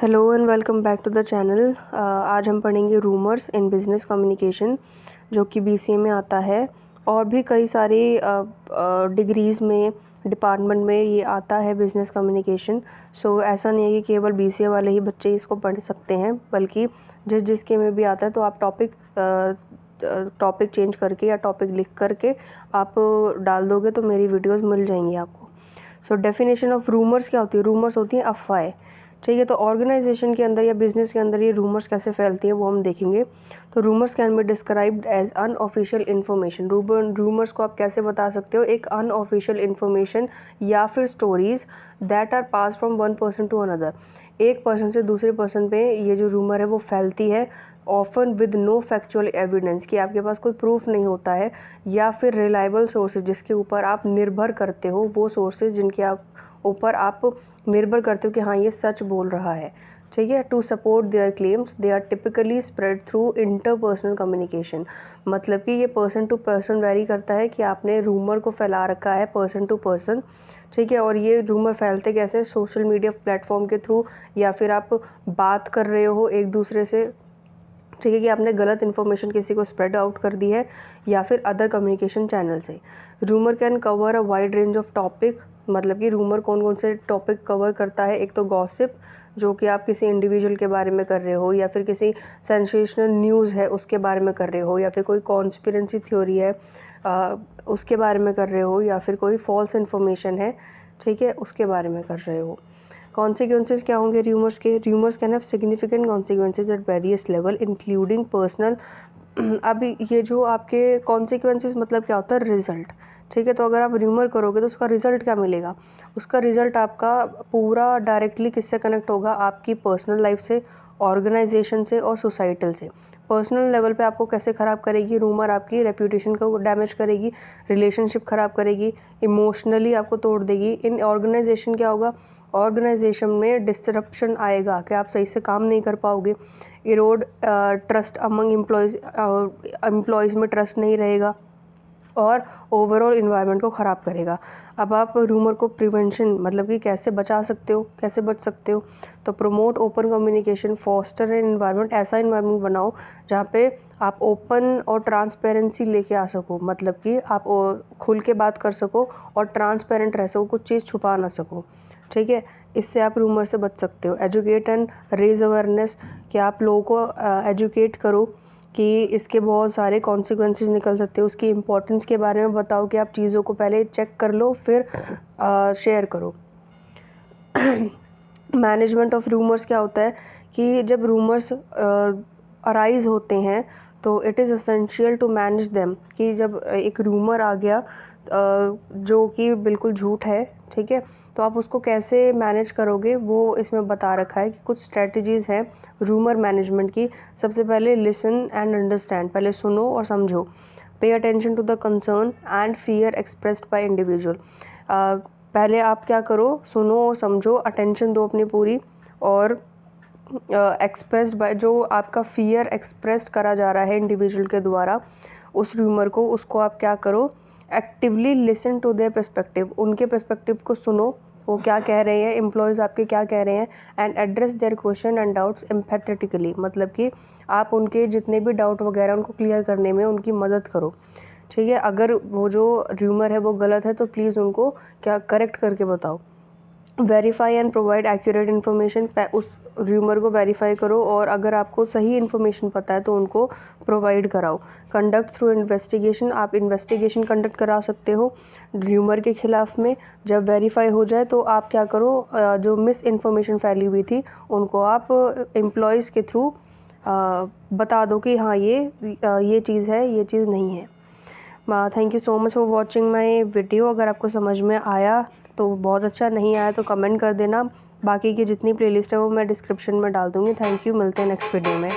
Hello and welcome back to the channel. आज हम पढ़ेंगे रूमर्स इन बिज़नेस कम्युनिकेशन, जो कि बीसीए में आता है और भी कई सारी डिग्रीज़ में, डिपार्टमेंट में ये आता है बिज़नेस कम्युनिकेशन। सो ऐसा नहीं है कि केवल बीसीए वाले ही बच्चे इसको पढ़ सकते हैं, बल्कि जिसके में भी आता है तो आप टॉपिक चेंज करके या टॉपिक लिख करके आप डाल दोगे तो मेरी वीडियोस मिल जाएंगी आपको। सो डेफिनेशन ऑफ रूमर्स क्या होती है? रूमर्स होती हैं अफवाहें। ठीक है, तो ऑर्गेनाइजेशन के अंदर या बिजनेस के अंदर ये रूमर्स कैसे फैलती हैं वो हम देखेंगे। तो rumours can be described as unofficial information. Rumours को आप कैसे बता सकते हो? एक अनऑफिशियल इन्फॉर्मेशन या फिर stories that are pass from one person to another. एक पर्सन से दूसरे पर्सन पे ये जो रूमर है वो फैलती है, often with no factual evidence, कि आपके पास कोई प्रूफ नहीं होता है, या फिर रिलायबल सोर्सेज जिसके ऊपर आप निर्भर करते हो, वो सोर्सेज जिनके आप ऊपर आप निर्भर करते हो कि हाँ ये सच बोल रहा है। ठीक है, to support their claims they are typically spread through interpersonal communication. मतलब कि ये पर्सन टू पर्सन वेरी करता है कि आपने रूमर को फैला रखा है पर्सन टू पर्सन। ठीक है, और ये रूमर फैलते कैसे? सोशल मीडिया प्लेटफॉर्म के थ्रू, या फिर आप बात कर रहे हो एक दूसरे से, ठीक है, कि आपने गलत इन्फॉर्मेशन किसी को स्प्रेड आउट कर दी है, या फिर अदर कम्युनिकेशन चैनल से। Rumour can cover a wide range of topic. मतलब कि रूमर कौन कौन से टॉपिक कवर करता है? एक तो गॉसिप, जो कि आप किसी इंडिविजुअल के बारे में कर रहे हो, या फिर किसी सेंसेशनल न्यूज़ है उसके बारे में कर रहे हो, या फिर कोई कॉन्स्पिरेंसी थ्योरी है उसके बारे में कर रहे हो, या फिर कोई फॉल्स इन्फॉर्मेशन है, ठीक है, उसके बारे में कर रहे हो। कॉन्सिक्वेंसेज क्या होंगे रूमर्स के? Rumours can have significant consequences at various level including personal. अब ये जो आपके कॉन्सिक्वेंसेज मतलब क्या होता है? रिजल्ट। ठीक है, तो अगर आप रूमर करोगे तो उसका रिजल्ट क्या मिलेगा? उसका रिजल्ट आपका पूरा डायरेक्टली किससे कनेक्ट होगा? आपकी पर्सनल लाइफ से, ऑर्गेनाइजेशन से और सोसाइटल से। पर्सनल लेवल पे आपको कैसे ख़राब करेगी रूमर? आपकी रेप्यूटेशन को डैमेज करेगी, रिलेशनशिप ख़राब करेगी, इमोशनली आपको तोड़ देगी। इन ऑर्गेनाइजेशन क्या होगा? ऑर्गेनाइजेशन में डिस्टरप्शन आएगा कि आप सही से काम नहीं कर पाओगे। इरोड ट्रस्ट अमंग एम्प्लॉयज़ में ट्रस्ट नहीं रहेगा, और ओवरऑल इन्वायरमेंट को ख़राब करेगा। अब आप रूमर को प्रिवेंशन मतलब कि कैसे बचा सकते हो, कैसे बच सकते हो? तो promote open communication, foster an environment. ऐसा इन्वायरमेंट बनाओ जहाँ पे आप ओपन और ट्रांसपेरेंसी लेके आ सको। मतलब कि आप खुल के बात कर सको और ट्रांसपेरेंट रह सको, कुछ चीज़ छुपा ना सको। ठीक है, इससे आप रूमर से बच सकते हो। एजुकेट एंड रेज अवेयरनेस, कि आप लोगों को एजुकेट करो कि इसके बहुत सारे कॉन्सिक्वेंसेस निकल सकते हैं, उसकी इम्पोर्टेंस के बारे में बताओ कि आप चीज़ों को पहले चेक कर लो फिर शेयर करो। मैनेजमेंट ऑफ रूमर्स क्या होता है? कि जब रूमर्स अराइज होते हैं तो it is essential to manage them. कि जब एक रूमर आ गया जो कि बिल्कुल झूठ है, ठीक है, तो आप उसको कैसे मैनेज करोगे वो इसमें बता रखा है कि कुछ स्ट्रेटजीज़ हैं रूमर मैनेजमेंट की। सबसे पहले लिसन एंड अंडरस्टैंड, पहले सुनो और समझो। Pay attention to the concern and fear expressed by individual. पहले आप क्या करो? सुनो और समझो, अटेंशन दो अपनी पूरी, और एक्सप्रेस्ड बाय, जो आपका फियर एक्सप्रेस करा जा रहा है इंडिविजुअल के द्वारा उस रूमर को, उसको आप क्या करो? Actively listen to their perspective. उनके पर्सपेक्टिव को सुनो, वो क्या कह रहे हैं, एम्प्लॉयज़ आपके क्या कह रहे हैं, and address their question and doubts empathetically. मतलब कि आप उनके जितने भी डाउट वगैरह उनको क्लियर करने में उनकी मदद करो। ठीक है, अगर वो जो रूमर है वो गलत है तो प्लीज़ उनको क्या करेक्ट करके बताओ। Verify and provide accurate information, उस रूमर को वेरीफाई करो, और अगर आपको सही इन्फॉर्मेशन पता है तो उनको प्रोवाइड कराओ। कंडक्ट थ्रू इन्वेस्टिगेशन, आप इन्वेस्टिगेशन कंडक्ट करा सकते हो रूमर के ख़िलाफ़ में। जब वेरीफाई हो जाए तो आप क्या करो? जो मिस इन्फॉर्मेशन फैली हुई थी उनको आप एम्प्लॉयज़ के थ्रू बता दो कि हाँ ये चीज़ है, ये चीज़ नहीं है। Thank you so much for watching my video. अगर आपको समझ में आया तो बहुत अच्छा, नहीं आया तो कमेंट कर देना। बाकी की जितनी प्लेलिस्ट है वो मैं डिस्क्रिप्शन में डाल दूँगी। थैंक यू, मिलते हैं नेक्स्ट वीडियो में।